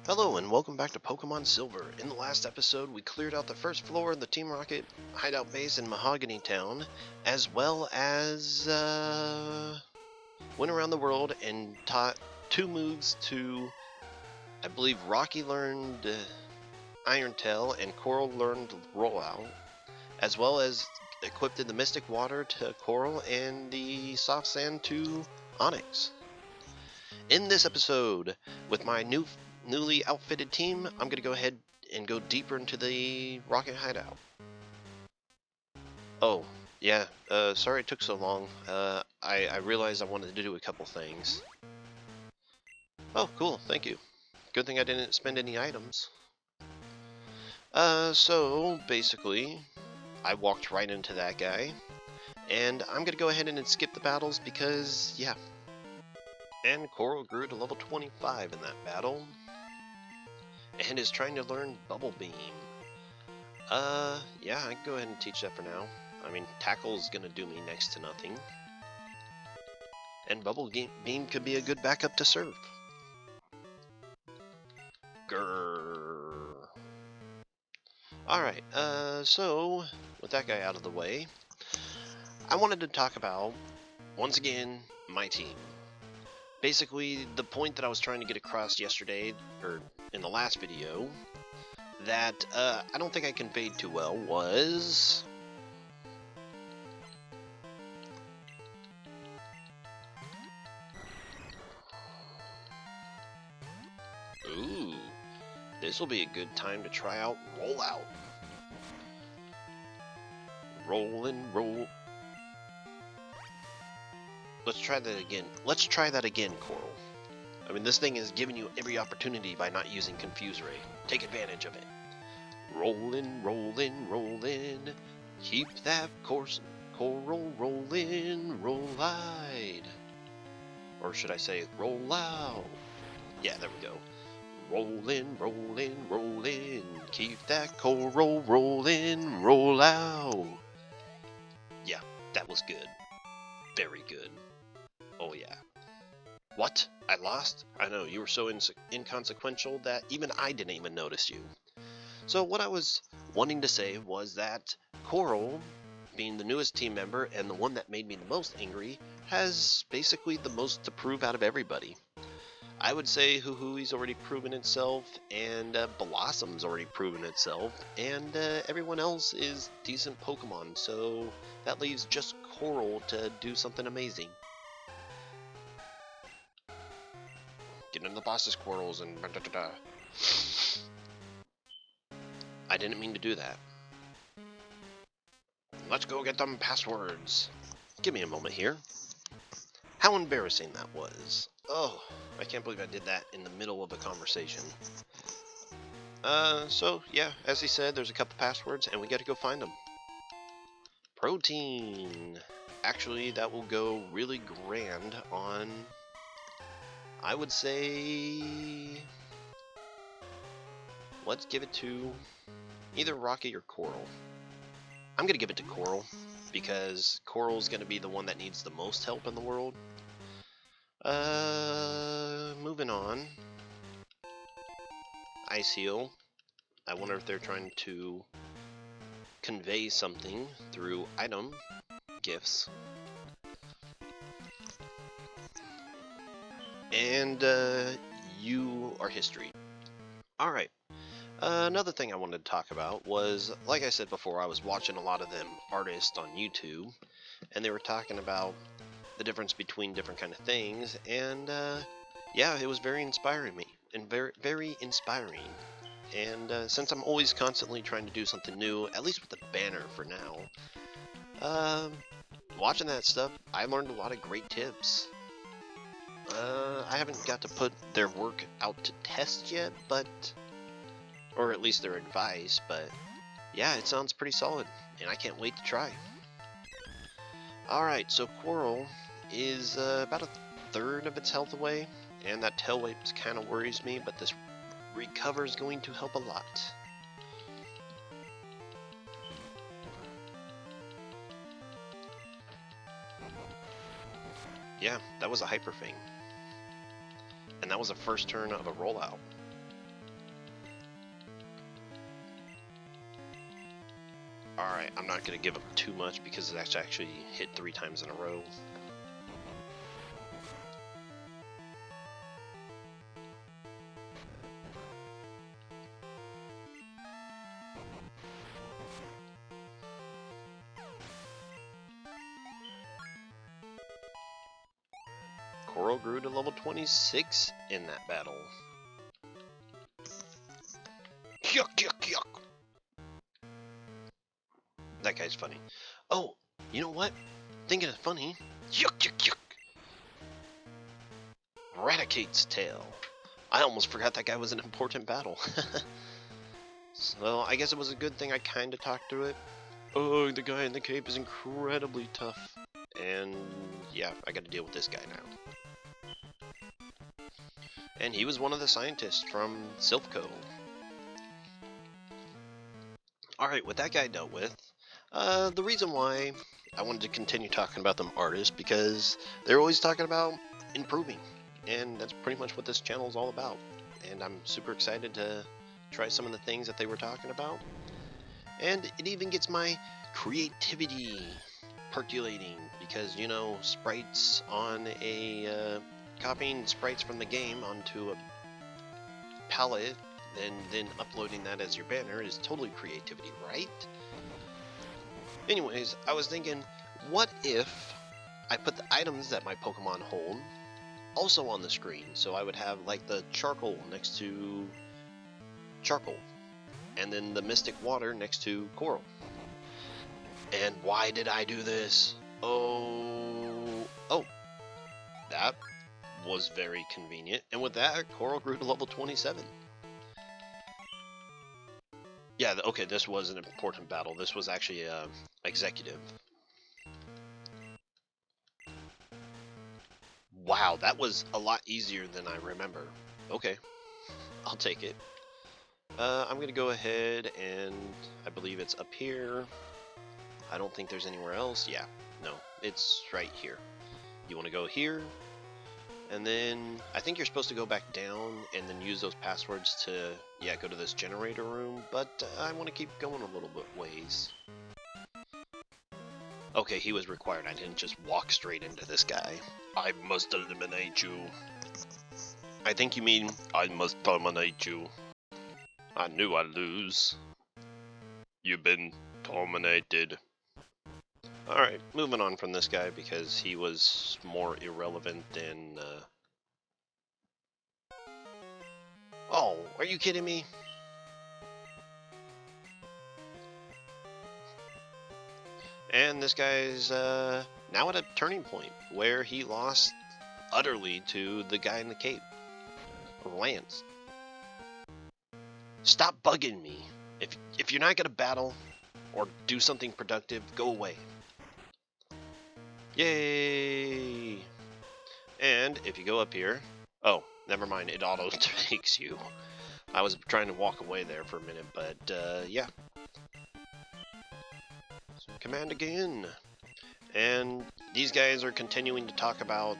Hello and welcome back to Pokemon Silver. In the last episode, we cleared out the first floor of the Team Rocket hideout base in Mahogany Town, as well as went around the world and taught two moves to, I believe Rocky learned Iron Tail and Coral learned Rollout, as well as equipped the Mystic Water to Coral and the Soft Sand to Onyx. In this episode, with my newly outfitted team, I'm going to go ahead and go deeper into the Rocket Hideout. Oh, yeah, sorry it took so long. I realized I wanted to do a couple things. Oh, cool, thank you. Good thing I didn't spend any items. So, basically, I walked right into that guy, and I'm going to go ahead and skip the battles because, yeah. And Coral grew to level 25 in that battle, and is trying to learn Bubble Beam. Yeah, I can go ahead and teach that for now. I mean, Tackle's gonna do me next to nothing. And Bubble Beam could be a good backup to Surf. Grrr. Alright, so, with that guy out of the way, I wanted to talk about, once again, my team. Basically, the point that I was trying to get across yesterday, or in the last video, that I don't think I conveyed too well was... Ooh, this will be a good time to try out Rollout. Roll. Let's try that again. Let's try that again, Coral. I mean, this thing is giving you every opportunity by not using Confuse Ray. Take advantage of it. Rollin'. Keep that course, Coral, rollin', rollide. Or should I say, roll out? Yeah, there we go. Rollin'. Keep that Coral rollin', roll out. Yeah, that was good. Very good. Oh yeah. What? I lost? I know, you were so inconsequential that even I didn't even notice you. So what I was wanting to say was that Coral, being the newest team member and the one that made me the most angry, has basically the most to prove out of everybody. I would say Huhui's already proven itself, and Blossom's already proven itself, and everyone else is decent Pokemon, so that leaves just Coral to do something amazing. Get into the boss's quarrels and da-da-da-da. I didn't mean to do that. Let's go get them passwords. Give me a moment here. How embarrassing that was. Oh, I can't believe I did that in the middle of a conversation. So, yeah, as he said, there's a couple passwords, and we gotta go find them. Protein! Actually, that will go really grand on, I would say... Let's give it to either Rocky or Coral. I'm gonna give it to Coral, because Coral's gonna be the one that needs the most help in the world. Moving on. Ice Heal. I wonder if they're trying to convey something through item gifts. And, you are history. Alright. Another thing I wanted to talk about was, like I said before, I was watching a lot of them artists on YouTube, and they were talking about the difference between different kind of things, and yeah, it was very inspiring me, and very inspiring. And since I'm always constantly trying to do something new, at least with the banner for now, watching that stuff, I learned a lot of great tips. I haven't got to put their work out to test yet, but... or at least their advice, but yeah, it sounds pretty solid, and I can't wait to try. Alright, so Coral is about a third of its health away, and that tail whip kind of worries me, but this recover is going to help a lot. Yeah, that was a Hyper Fang. And that was the first turn of a rollout. Alright, I'm not going to give up too much because it's actually hit 3 times in a row. Coral grew to level 26 in that battle. Yuck, yuck, yuck! That guy's funny. Oh, you know what? Thinking of funny. Yuck, yuck, yuck! Raticate's tail. I almost forgot that guy was an important battle. So, I guess it was a good thing I kinda talked through it. Oh, the guy in the cape is incredibly tough. And, yeah, I gotta deal with this guy now. And he was one of the scientists from Silphco. Alright, with that guy dealt with, the reason why I wanted to continue talking about them artists, because they're always talking about improving. And that's pretty much what this channel is all about. And I'm super excited to try some of the things that they were talking about. And it even gets my creativity percolating, because, you know, sprites on a... copying sprites from the game onto a palette and then uploading that as your banner is totally creativity, right? Anyways, I was thinking, what if I put the items that my Pokemon hold also on the screen? So I would have like the charcoal next to charcoal, and then the mystic water next to coral. And why did I do this? Oh, that was very convenient. And with that, coral grew to level 27. Yeah, okay, this was an important battle. This was actually executive. Wow, that was a lot easier than I remember. Okay, I'll take it. I'm gonna go ahead and I believe it's up here. I don't think there's anywhere else. Yeah, no, it's right here. You want to go here, and then I think you're supposed to go back down and then use those passwords to, yeah, go to this generator room, but I want to keep going a little bit ways. Okay, he was required. I didn't just walk straight into this guy. I must eliminate you. I think you mean, I must dominate you. I knew I'd lose. You've been dominated. Alright, moving on from this guy because he was more irrelevant than... Oh, are you kidding me? And this guy's now at a turning point where he lost utterly to the guy in the cape. Lance. Stop bugging me. If you're not gonna battle or do something productive, go away. Yay! And if you go up here... Oh, never mind, it auto takes you. I was trying to walk away there for a minute, but yeah. So, command again. And these guys are continuing to talk about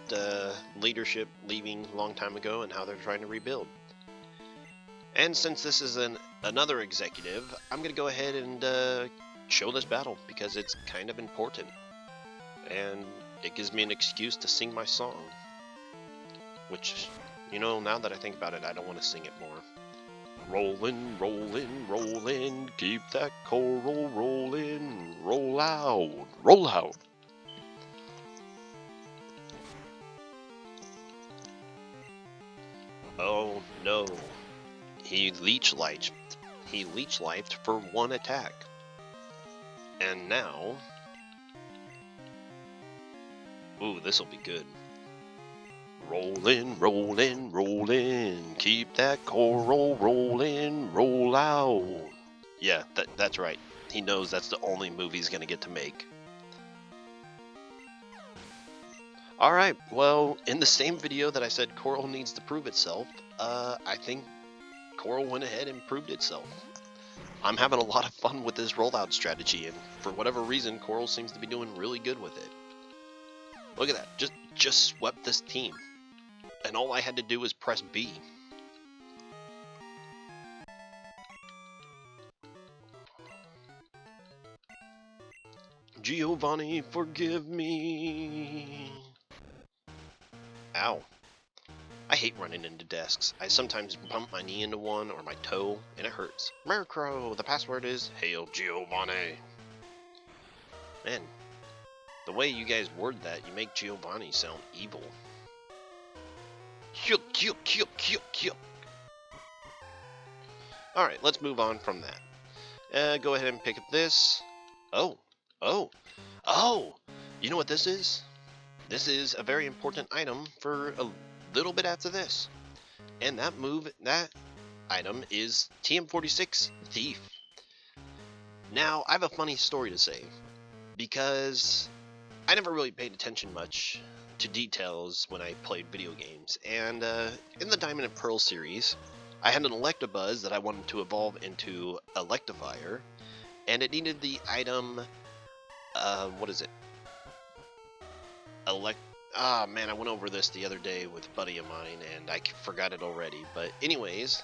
leadership leaving a long time ago and how they're trying to rebuild. And since this is another executive, I'm going to go ahead and show this battle because it's kind of important. And it gives me an excuse to sing my song. Which, you know, now that I think about it, I don't want to sing it more. Rollin', rollin', rollin', keep that coral rollin', roll out, roll out. Oh no, he leech lifed for one attack. And now, ooh, this'll be good. Rollin', rollin', rollin', keep that coral rollin', roll out. Yeah, that's right. He knows that's the only move he's gonna get to make. Alright, well, in the same video that I said Coral needs to prove itself, I think Coral went ahead and proved itself. I'm having a lot of fun with this rollout strategy, and for whatever reason, Coral seems to be doing really good with it. Look at that, just swept this team. And all I had to do was press B. Giovanni, forgive me. Ow. I hate running into desks. I sometimes bump my knee into one or my toe, and it hurts. Murkrow, the password is Hail Giovanni. Man, the way you guys word that, you make Giovanni sound evil. Alright, let's move on from that. Go ahead and pick up this. Oh! You know what this is? This is a very important item for a little bit after this. And that item is TM46 Thief. Now, I have a funny story to say, because I never really paid attention much to details when I played video games, and in the Diamond and Pearl series, I had an Electabuzz that I wanted to evolve into Electivire, and it needed the item, what is it? Man, I went over this the other day with a buddy of mine, and I forgot it already, but anyways,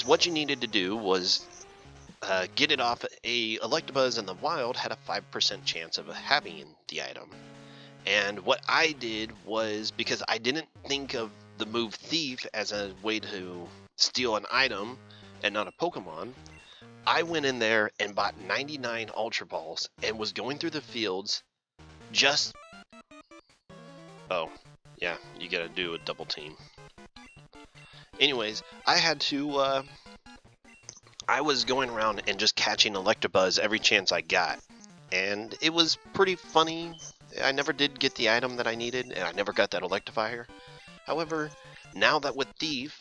what you needed to do was get it off. A Electabuzz in the wild had a 5% chance of having the item. And what I did was, because I didn't think of the move Thief as a way to steal an item and not a Pokemon, I went in there and bought 99 Ultra Balls and was going through the fields just... Oh, yeah, you gotta do a double team. Anyways, I was going around and just catching Electabuzz every chance I got, and it was pretty funny. I never did get the item that I needed, and I never got that Electivire. However, now that with Thief,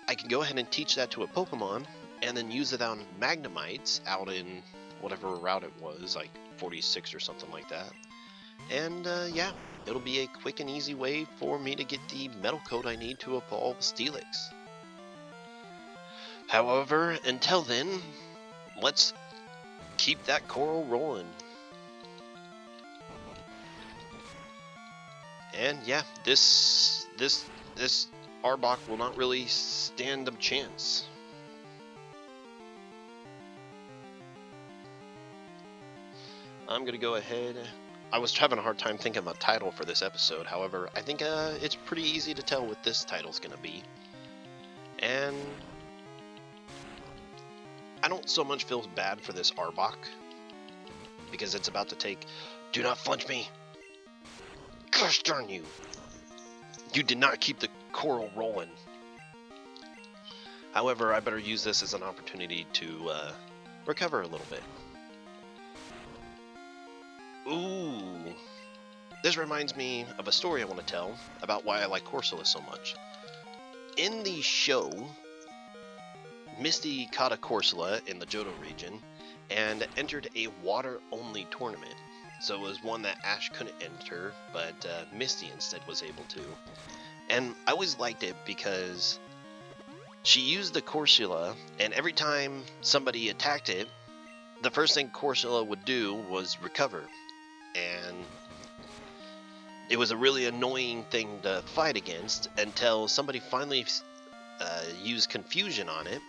I can go ahead and teach that to a Pokemon, and then use it on Magnemites out in whatever route it was, like 46 or something like that. And yeah, it'll be a quick and easy way for me to get the Metal Coat I need to evolve Steelix. However, until then, let's keep that coral rolling. And yeah, this Arbok will not really stand a chance. I'm gonna go ahead. I was having a hard time thinking of a title for this episode. However, I think it's pretty easy to tell what this title's gonna be. And I don't so much feel bad for this Arbok, because it's about to take... Do not flinch me! Gosh darn you! You did not keep the coral rolling. However, I better use this as an opportunity to recover a little bit. Ooh! This reminds me of a story I want to tell about why I like Corsola so much. In the show, Misty caught a Corsola in the Johto region and entered a water-only tournament. So it was one that Ash couldn't enter, but Misty instead was able to. And I always liked it because she used the Corsola, and every time somebody attacked it, the first thing Corsola would do was recover. And it was a really annoying thing to fight against until somebody finally used Confusion on it,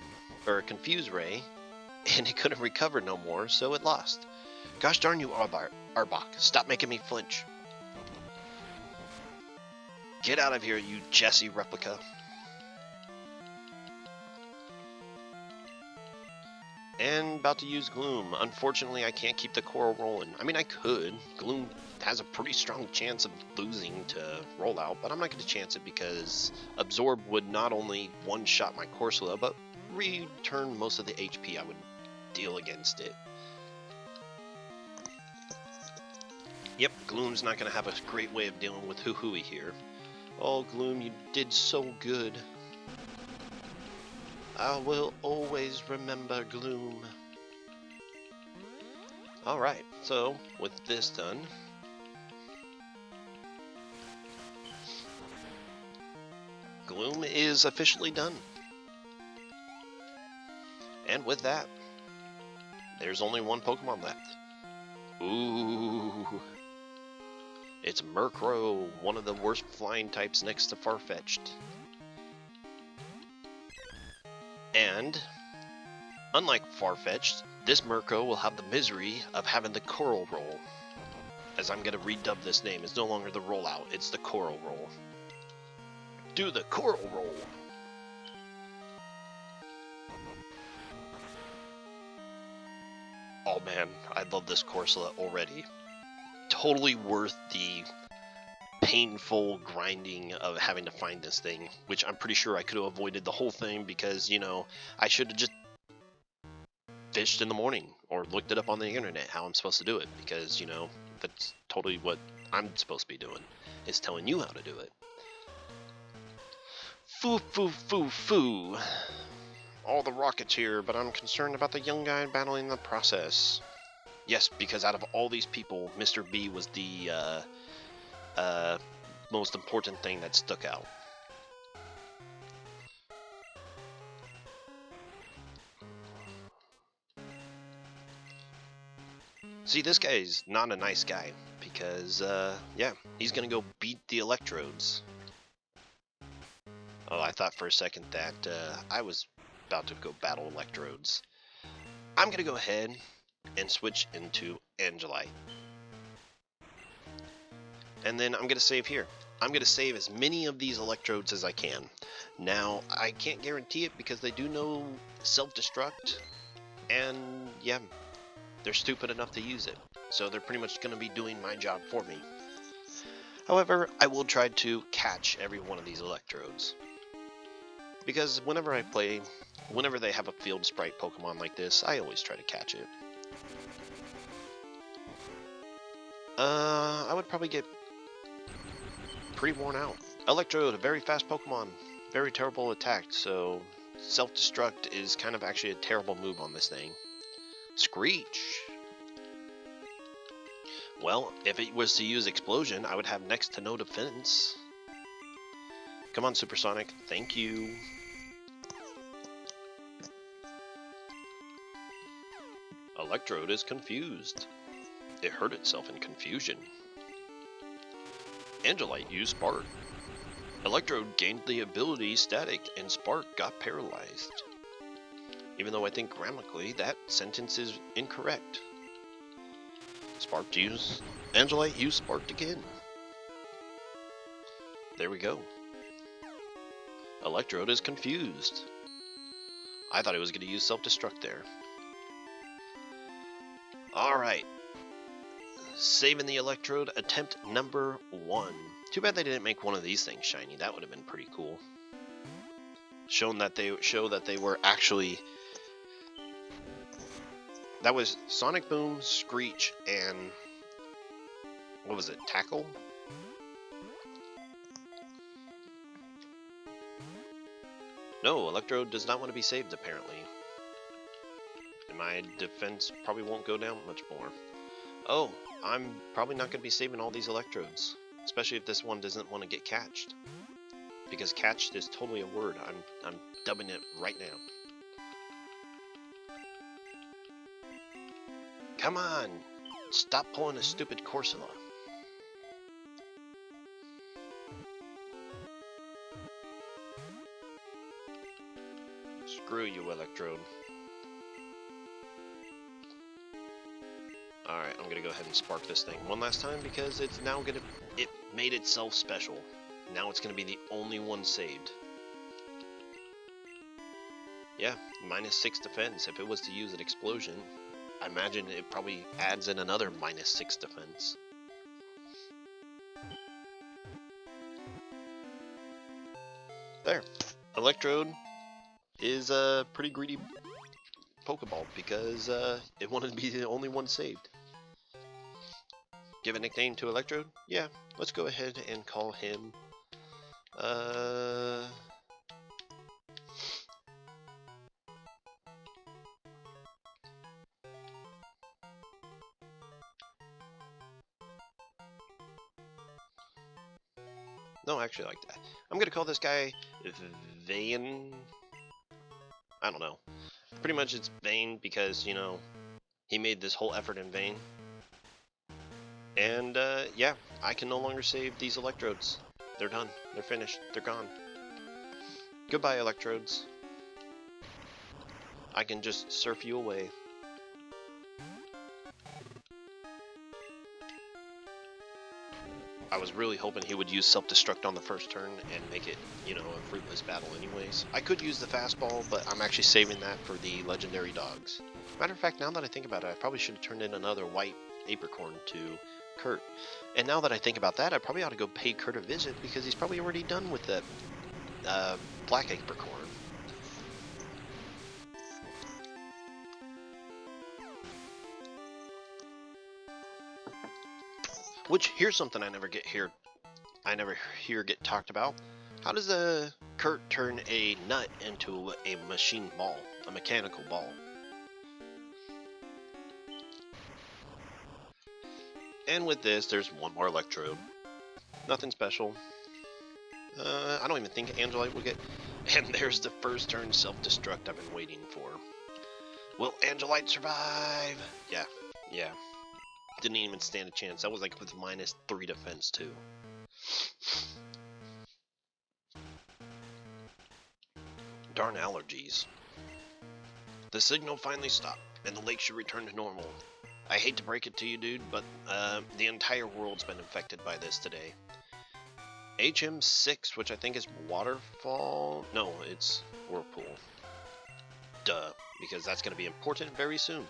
or a Confuse Ray, and it couldn't recover no more, so it lost. Gosh darn you, Arbok, stop making me flinch. Get out of here, you Jessie replica. And about to use Gloom. Unfortunately, I can't keep the coral rolling. I mean, I could. Gloom has a pretty strong chance of losing to Rollout, but I'm not going to chance it because Absorb would not only one-shot my Corsola, but return most of the HP I would deal against it. Yep, Gloom's not going to have a great way of dealing with Hoo-Hooey here. Oh, Gloom, you did so good. I will always remember Gloom. Alright, so with this done, Gloom is officially done. And with that, there's only one Pokemon left. Ooh. It's Murkrow, one of the worst flying types next to Farfetch'd. And, unlike Farfetch'd, This Mirko will have the misery of having the coral roll. As I'm going to redub this name, it's no longer the rollout, it's the coral roll. Do the coral roll! Oh man, I love this Corsola already. Totally worth the painful grinding of having to find this thing, which I'm pretty sure I could have avoided the whole thing because, you know, I should have just fished in the morning or looked it up on the internet how I'm supposed to do it, because, you know, that's totally what I'm supposed to be doing, is telling you how to do it. Foo, foo, foo, foo. All the rockets here, but I'm concerned about the young guy battling the process. Yes, because out of all these people, Mr. B was the most important thing that stuck out. See, this guy's not a nice guy, because, yeah, he's gonna go beat the electrodes. Oh, I thought for a second that, I was about to go battle electrodes. I'm gonna go ahead and switch into Angelite. And then I'm gonna save here. I'm gonna save as many of these electrodes as I can. Now, I can't guarantee it because they do know self-destruct, and yeah, they're stupid enough to use it. So they're pretty much gonna be doing my job for me. However, I will try to catch every one of these electrodes. Because whenever I play, whenever they have a field sprite Pokemon like this, I always try to catch it. I would probably get pretty worn out. Electrode, a very fast Pokemon, very terrible attack, so self-destruct is kind of actually a terrible move on this thing. Screech! Well, if it was to use Explosion, I would have next to no defense. Come on, Supersonic, thank you. Electrode is confused. It hurt itself in confusion. Angelite used Spark. Electrode gained the ability Static, and Spark got paralyzed. Even though I think grammatically that sentence is incorrect. Sparked used. Angelite used Sparked again. There we go. Electrode is confused. I thought it was going to use self-destruct there. Alright. Saving the Electrode, attempt number 1. Too bad they didn't make one of these things shiny. That would have been pretty cool. Show that they were actually... That was Sonic Boom, Screech, and... what was it? Tackle? No, Electrode does not want to be saved, apparently. And my defense probably won't go down much more. Oh, I'm probably not going to be saving all these Electrodes. Especially if this one doesn't want to get catched. Because catched is totally a word. I'm dubbing it right now. Come on! Stop pulling a stupid Corsola. Screw you, Electrode. Alright, I'm gonna go ahead and spark this thing one last time because it's now gonna... It made itself special. Now it's gonna be the only one saved. Yeah, -6 defense. If it was to use an explosion, I imagine it probably adds in another -6 defense. There. Electrode is a pretty greedy Pokeball because it wanted to be the only one saved. Give a nickname to Electrode? Yeah, let's go ahead and call him no, actually I like that. I'm gonna call this guy Vane. I don't know. Pretty much it's Vane because, you know, he made this whole effort in vain. And, yeah, I can no longer save these Electrodes. They're done. They're finished. They're gone. Goodbye, Electrodes. I can just surf you away. I was really hoping he would use self-destruct on the first turn and make it, you know, a fruitless battle anyways. I could use the fastball, but I'm actually saving that for the legendary dogs. Matter of fact, now that I think about it, I probably should have turned in another white apricorn to Kurt. And now that I think about that, I probably ought to go pay Kurt a visit because he's probably already done with that black apricorn. Which, here's something I never hear get talked about. How does a Kurt turn a nut into a machine ball, a mechanical ball? And with this, there's one more electrode. Nothing special. I don't even think Angelite will get... And there's the first turn self-destruct I've been waiting for. Will Angelite survive? Yeah. Didn't even stand a chance. That was like with -3 defense too. Darn allergies. The signal finally stopped, and the lake should return to normal. I hate to break it to you, dude, but the entire world's been infected by this today. HM6, which I think is waterfall. No, it's whirlpool. Duh, because that's going to be important very soon.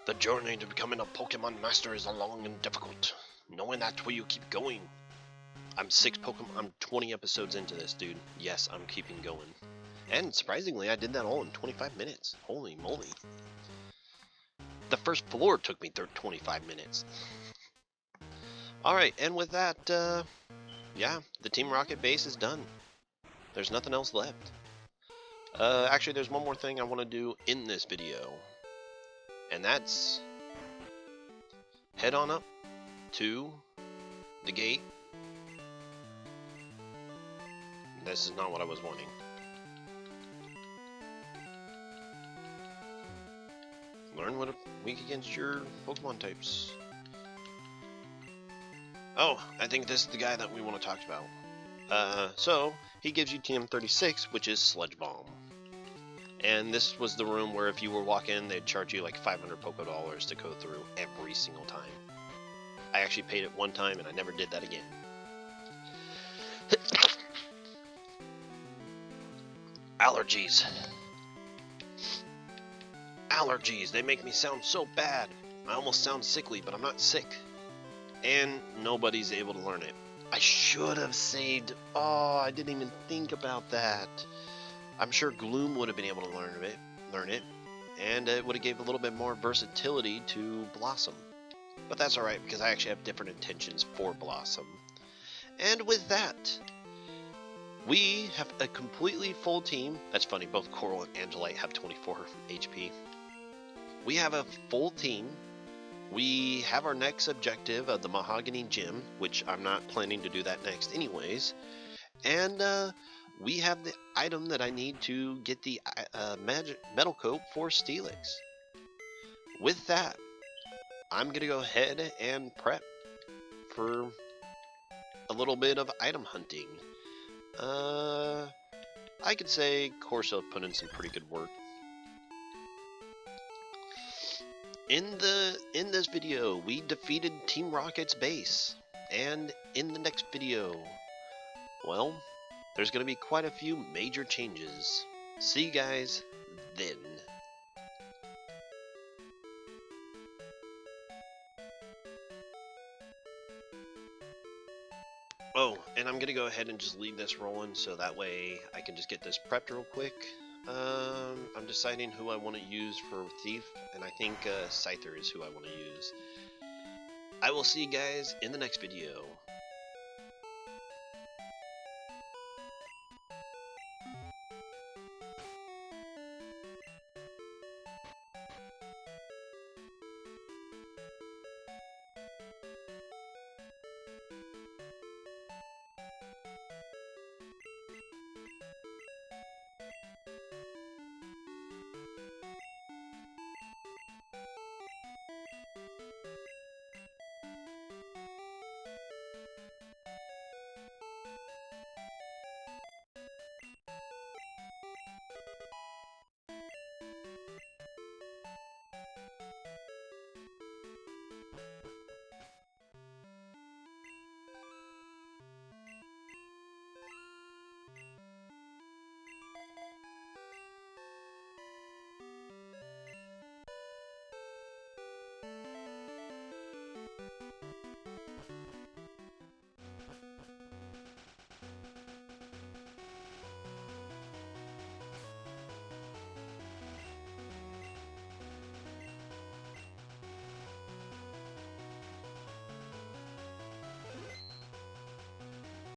The journey to becoming a Pokemon master is long and difficult. Knowing that, will you keep going? I'm 20 episodes into this, dude. Yes, I'm keeping going. And surprisingly, I did that all in 25 minutes. Holy moly. The first floor took me 25 minutes. Alright, and with that, yeah, the Team Rocket base is done. There's nothing else left. Actually, there's one more thing I want to do in this video. And that's head on up to the gate. This is not what I was wanting. Learn what weak against your Pokemon types. Oh, I think this is the guy that we want to talk about. So he gives you TM36, which is Sludge Bomb. And this was the room where if you were walking, they'd charge you like 500 Poké-Dollars to go through every single time. I actually paid it one time and I never did that again. Allergies. Allergies, they make me sound so bad. I almost sound sickly, but I'm not sick. And nobody's able to learn it. I should have saved... Oh, I didn't even think about that. I'm sure Gloom would have been able to learn it, and it would have gave a little bit more versatility to Blossom. But that's alright, because I actually have different intentions for Blossom. And with that, we have a completely full team. That's funny, both Coral and Angelite have 24 HP. We have a full team. We have our next objective of the Mahogany Gym, which I'm not planning to do that next anyways. And we have the item that I need to get the metal coat for Steelix. With that, I'm going to go ahead and prep for a little bit of item hunting. I could say Corso put in some pretty good work. In this video, we defeated Team Rocket's base. And in the next video, well, there's going to be quite a few major changes. See you guys then. Oh, and I'm going to go ahead and just leave this rolling so that way I can just get this prepped real quick. I'm deciding who I want to use for Thief, and I think Scyther is who I want to use. I will see you guys in the next video.